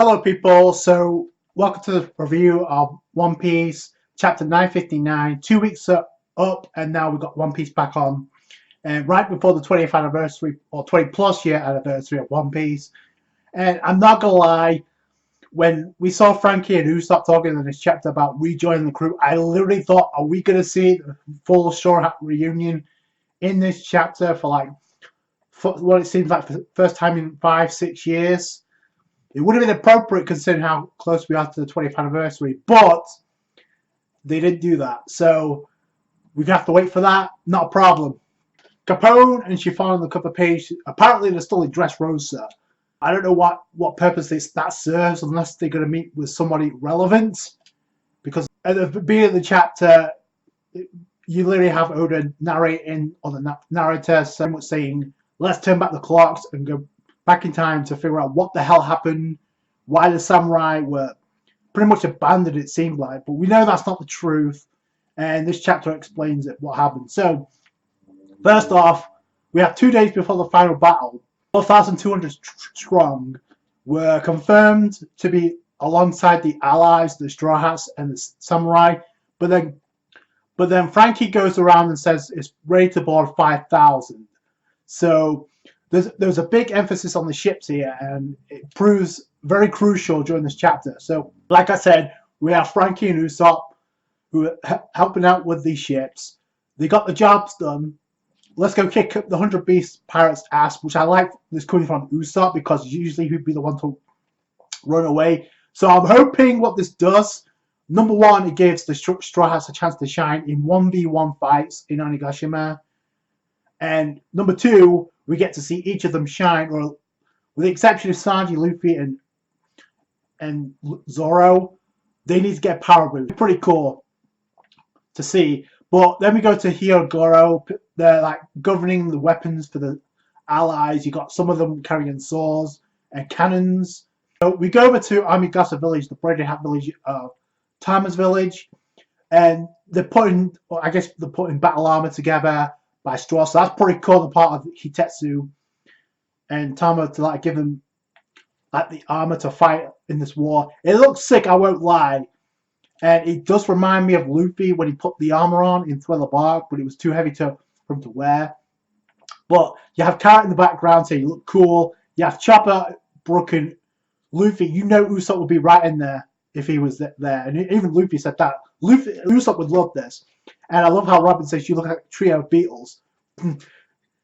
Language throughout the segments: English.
Hello people, so welcome to the review of One Piece chapter 959, 2 weeks up and now we've got One Piece back on and right before the 20th anniversary or 20 plus year anniversary of One Piece. And I'm not gonna lie, when we saw Frankie and Usopp talking in this chapter about rejoining the crew, I literally thought, are we gonna see the full Straw Hat reunion in this chapter for what it seems like for the first time in 5-6 years? It would have been appropriate considering how close we are to the 20th anniversary, but they didn't do that. So we have to wait for that. Not a problem. Capone and Chiffon on the cover page. Apparently they're still in Dressrosa. I don't know what purpose that serves unless they're going to meet with somebody relevant. Because at the beginning of the chapter, you literally have Oden narrating, or the narrator saying, let's turn back the clocks and go back in time to figure out what the hell happened, why the samurai were pretty much abandoned, it seemed like, but we know that's not the truth, and this chapter explains it, what happened. So first off, we have 2 days before the final battle. 4,200 strong were confirmed to be alongside the allies, the Straw Hats and the samurai, but then Frankie goes around and says it's ready to board 5,000. So there's a big emphasis on the ships here, and it proves very crucial during this chapter. So, like I said, we have Frankie and Usopp who are helping out with these ships. They got the jobs done. Let's go kick the 100 Beast Pirates' ass, which I like this coming from Usopp because usually he'd be the one to run away. So I'm hoping what this does, number one, it gives the Straw Hats a chance to shine in 1v1 fights in Onigashima. And number two, we get to see each of them shine, or with the exception of Sanji, Luffy, and Zoro, they need to get power boost. Pretty cool to see. But then we go to Hyogoro. They're like governing the weapons for the allies. You got some of them carrying swords and cannons. So we go over to Amigasa village, the Braided Hat village of Tama's village, and they're putting, well, I guess they're putting battle armor together by Straw. So that's pretty cool, the part of Hitetsu and Tama to give them the armor to fight in this war. It looks sick, I won't lie. And it does remind me of Luffy when he put the armor on in Thriller Bark, but it was too heavy for him to wear. But you have Carrot in the background saying you look cool. You have Chopper, Brook, and Luffy. You know Usopp would be right in there if he was there. And even Luffy said that. Usopp would love this. And I love how Robin says you look like a trio of Beatles.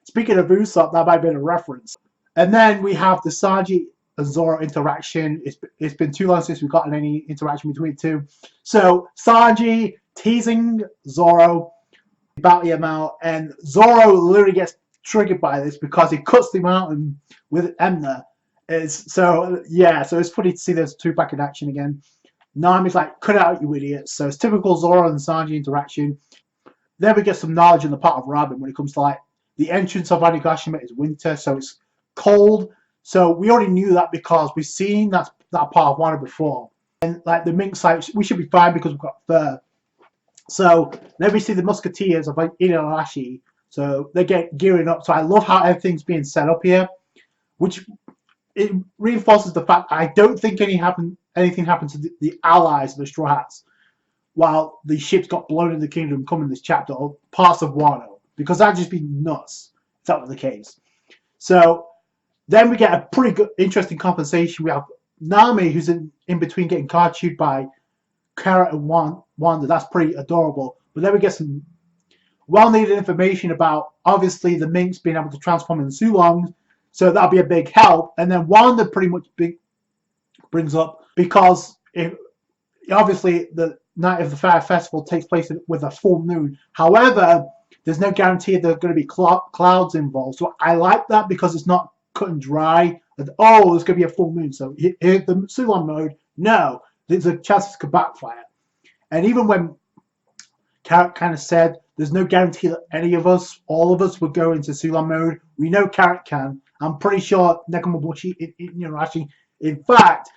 Speaking of Usopp, that might have been a reference. And then we have the Sanji and Zoro interaction. It's been too long since we've gotten any interaction between the two. So Sanji teasing Zoro about him out, and Zoro literally gets triggered by this because he cuts the mountain with Emna. So it's funny to see those two back in action again. Nami's like, cut it out, you idiots. So it's typical Zoro and Sanji interaction. Then we get some knowledge on the part of Robin when it comes to the entrance of Onigashima is winter, so it's cold. So we already knew that because we've seen that part of Wano before. And the mink site, we should be fine because we've got fur. So then we see the musketeers of Inarashi. So they get gearing up. So I love how everything's being set up here, which it reinforces the fact I don't think anything happened to the allies of the Straw Hats while the ships got blown in the Kingdom Come in this chapter, or parts of Wano, because that'd just be nuts if that was the case. So then we get a pretty good, interesting conversation. We have Nami, who's in between getting cartooned by Carrot and Wanda. That's pretty adorable. But then we get some well-needed information about, obviously, the minks being able to transform into Sulongs. So that'll be a big help. And then Wanda pretty much brings up, because obviously the night of the Fire Festival takes place with a full moon. However, there's no guarantee there are going to be clouds involved. So I like that because it's not cut and dry. Oh, there's going to be a full moon. So here's the Sulon mode. No, there's a chance it could backfire. And even when Carrot kind of said there's no guarantee that any of us, all of us, would go into Sulon mode, we know Carrot can. I'm pretty sure Nekomamushi, Inarashi. In fact,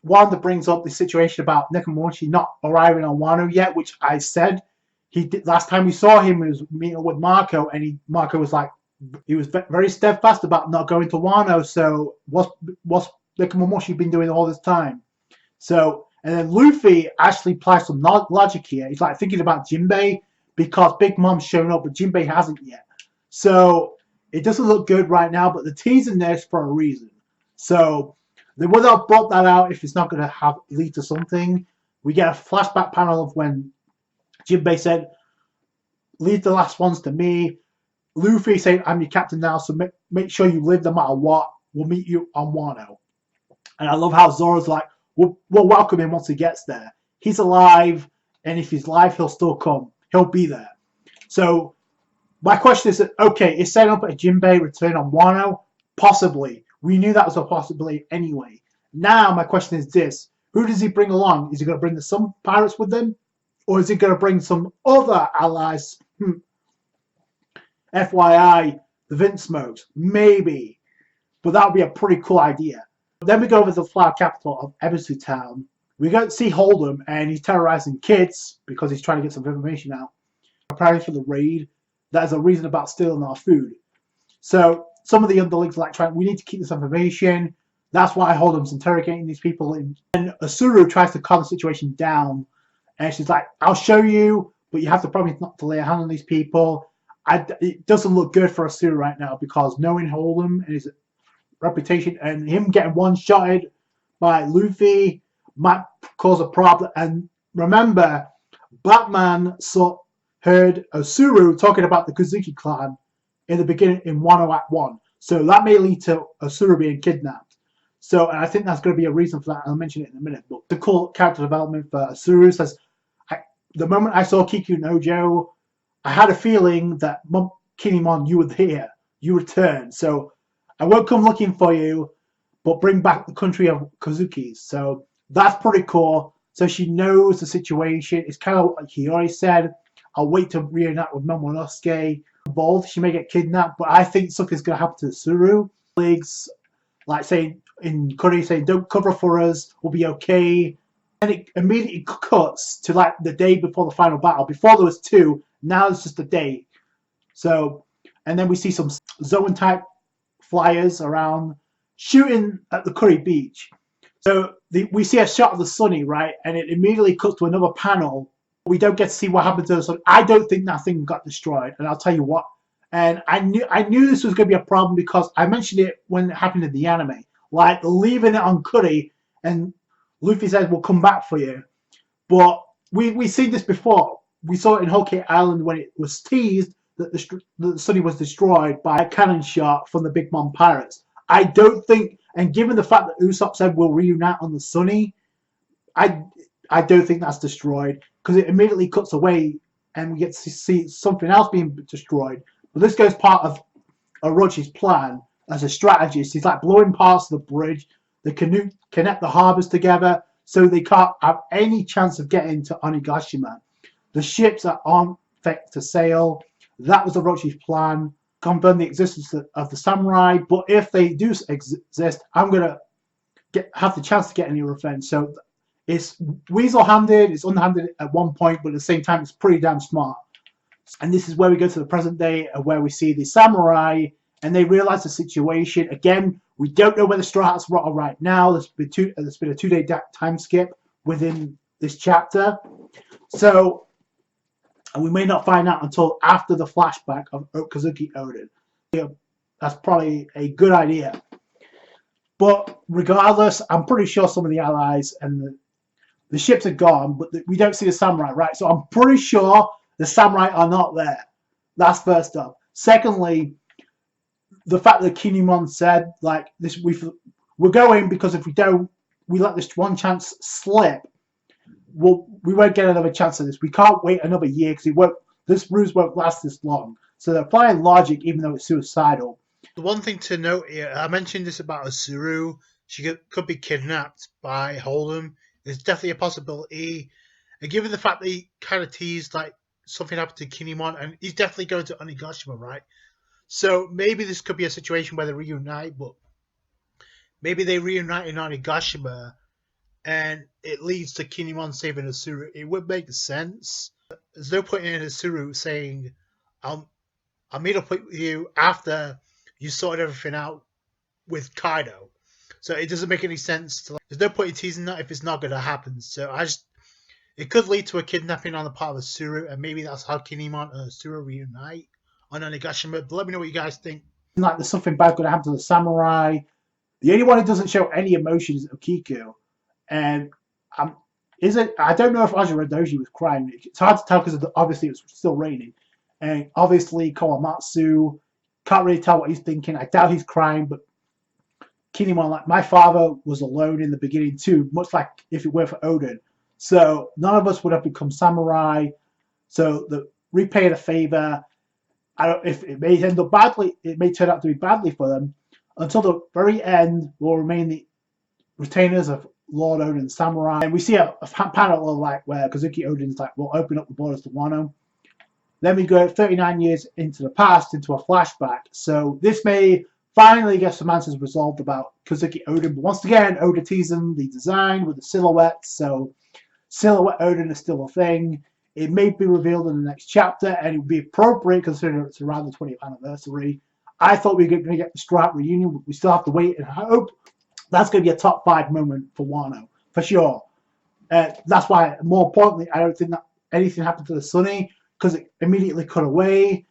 Wanda brings up the situation about Nekomamushi not arriving on Wano yet, which I said he did last time we saw him. He was meeting with Marco, and Marco was like, he was very steadfast about not going to Wano. So what's look at what she's been doing all this time. So, and then Luffy actually applies some logic here. He's like thinking about Jinbei because Big Mom's shown up, but Jinbei hasn't yet. So it doesn't look good right now, but the teasing this for a reason. So they would have brought that out if it's not going to have lead to something. We get a flashback panel of when Jinbei said, "Leave the last ones to me." Luffy saying, "I'm your captain now, so make sure you live no matter what. We'll meet you on Wano." And I love how Zoro's like, we'll welcome him once he gets there. He's alive, and if he's alive, he'll still come. He'll be there. So my question is, okay, is setting up a Jinbei return on Wano? Possibly. We knew that was a possibility anyway. Now my question is this. Who does he bring along? Is he going to bring the Sun Pirates with him? Or is he going to bring some other allies? FYI, the Vince Smokes. Maybe. But that would be a pretty cool idea. Then we go over to the flower capital of Ebisu Town. We go to see Hold'em, and he's terrorizing kids because he's trying to get some information out. Preparing for the raid. That is a reason about stealing our food. So some of the underlings are like we need to keep this information. That's why Hold'em's interrogating these people. And Asuru tries to calm the situation down. And she's like, "I'll show you, but you have to promise not to lay a hand on these people." It doesn't look good for Asuru right now because knowing Hold'em and his reputation and him getting one-shotted by Luffy might cause a problem. And remember, Batman heard Asuru talking about the Kozuki clan in the beginning in Wano Act 1. So that may lead to Asuru being kidnapped. So, and I think that's going to be a reason for that. I'll mention it in a minute. But the cool character development for Asuru says, the moment I saw Kiku Nojo, I had a feeling that Kinemon, you were here. You returned. So I won't come looking for you, but bring back the country of Kozuki. So that's pretty cool. So she knows the situation. It's kind of like Hiyori said. I'll wait to reunite with Momonosuke. Both, she may get kidnapped, but I think something's going to happen to Suru. Colleagues, like saying in Korea, saying, "Don't cover for us, we'll be okay." And it immediately cuts to like the day before the final battle. Before there was 2, now it's just a day. So, and then we see some Zoan type flyers around shooting at the Curry Beach. So we see a shot of the Sunny, right? And it immediately cuts to another panel. We don't get to see what happened to the Sunny. I don't think that thing got destroyed, and I'll tell you what. And I knew this was going to be a problem because I mentioned it when it happened in the anime. Like leaving it on Curry, and Luffy says, "We'll come back for you." But we've seen this before. We saw it in Whole Cake Island when it was teased that the Sunny was destroyed by a cannon shot from the Big Mom Pirates. I don't think, and given the fact that Usopp said we'll reunite on the Sunny, I don't think that's destroyed because it immediately cuts away and we get to see something else being destroyed. But this goes part of Orochi's plan as a strategist. He's like blowing parts of the bridge, the canoe connect the harbors together so they can't have any chance of getting to Onigashima. The ships are on fit to sail. That was Orochi's plan. Confirm the existence of the samurai, but if they do exist, I'm gonna have the chance to get any revenge. So it's weasel-handed, it's underhanded at one point, but at the same time, it's pretty damn smart. And this is where we go to the present day, where we see the samurai, and they realize the situation. Again, we don't know where the Straw Hats are right now. There's been a 2-day time skip within this chapter. So, and we may not find out until after the flashback of Kozuki Oden. That's probably a good idea. But regardless, I'm pretty sure some of the allies and the ships are gone, but we don't see the samurai, right? So I'm pretty sure the samurai are not there. That's first up. Secondly, the fact that Kinemon said, like, this, we're going because if we don't, we let this one chance slip, we won't get another chance at this. We can't wait another year because this ruse won't last this long. So they're applying logic even though it's suicidal. The one thing to note here, I mentioned this about Asuru. She could be kidnapped by Hold'em. It's definitely a possibility. And given the fact that he kind of teased like something happened to Kinemon, and he's definitely going to Onigashima, right? So maybe this could be a situation where they reunite, but maybe they reunite in Onigashima and it leads to Kinemon saving Asuru. It would make sense. There's no point in Asuru saying, I'll meet up with you after you sorted everything out with Kaido. So it doesn't make any sense to. There's no point in teasing that if it's not going to happen. So it could lead to a kidnapping on the part of Suru, and maybe that's how Kinemon and Suru reunite on Onigashima. But let me know what you guys think. Like there's something bad going to happen to the samurai. The only one who doesn't show any emotion is Okiku, and I don't know if Ajirodoji was crying. It's hard to tell because obviously it was still raining, and obviously Kawamatsu can't really tell what he's thinking. I doubt he's crying, but Kinemon, like my father was alone in the beginning too, much like if it were for Oden. So none of us would have become samurai. So the repay the favor. If it may end up badly, it may turn out to be badly for them. Until the very end, will remain the retainers of Lord Oden's samurai. And we see a panel like where Kozuki Oden's like, we'll open up the borders to Wano. Then we go 39 years into the past, into a flashback. So this may finally get some answers resolved about Kozuki Oden. But once again, Oda teasing the design with the silhouettes. So Silhouette Oden is still a thing. It may be revealed in the next chapter, and it would be appropriate considering it's around the 20th anniversary. I thought we were going to get the Stripe reunion, but we still have to wait and hope. That's going to be a top 5 moment for Wano, for sure. That's why, more importantly, I don't think that anything happened to the Sunny, because it immediately cut away.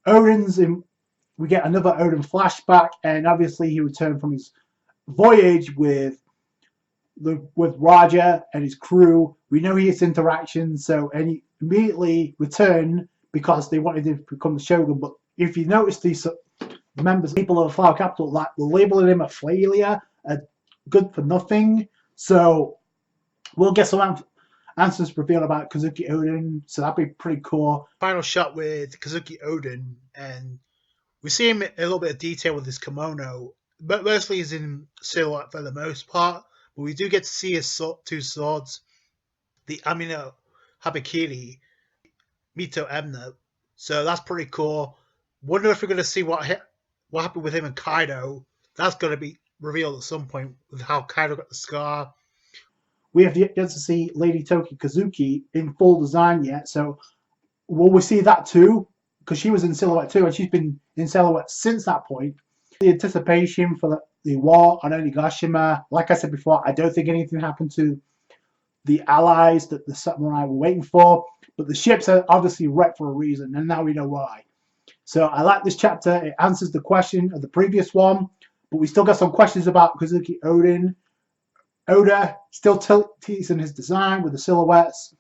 We get another Oden flashback, and obviously he returned from his voyage with Raja and his crew. We know he has interactions, and he immediately returned because they wanted him to become the Shogun. But if you notice, these members, people of the Flower Capital, like were labeling him a failure, a good for nothing. So we'll get some answers revealed about Kozuki Oden. So that'd be pretty cool. Final shot with Kozuki Oden, and we see him in a little bit of detail with his kimono, but mostly he's in silhouette for the most part. But we do get to see his two swords, the Amino Habakiri, Mito Emna. So that's pretty cool. Wonder if we're going to see what happened with him and Kaido. That's going to be revealed at some point with how Kaido got the scar. We have yet to see Lady Toki Kozuki in full design yet. So will we see that too? Because she was in silhouette too, and she's been in silhouette since that point. The anticipation for the war on Onigashima, like I said before, I don't think anything happened to the allies that the samurai were waiting for, but the ships are obviously wrecked for a reason, and now we know why. So I like this chapter. It answers the question of the previous one, but we still got some questions about Kozuki Oden. Oda still teasing his design with the silhouettes.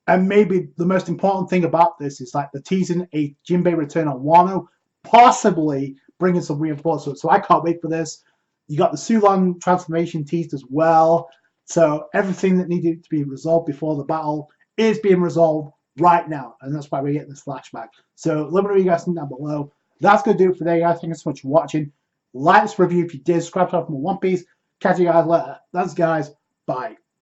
And maybe the most important thing about this is like the teasing a Jinbei return on Wano, possibly bringing some reinforcements. So I can't wait for this. You got the Sulon transformation teased as well. So everything that needed to be resolved before the battle is being resolved right now. And that's why we're getting this flashback. So let me know what you guys think down below. That's going to do it for today, guys. Thank you so much for watching. Like this review if you did. Subscribe to more One Piece. Catch you guys later. Thanks, guys. Bye.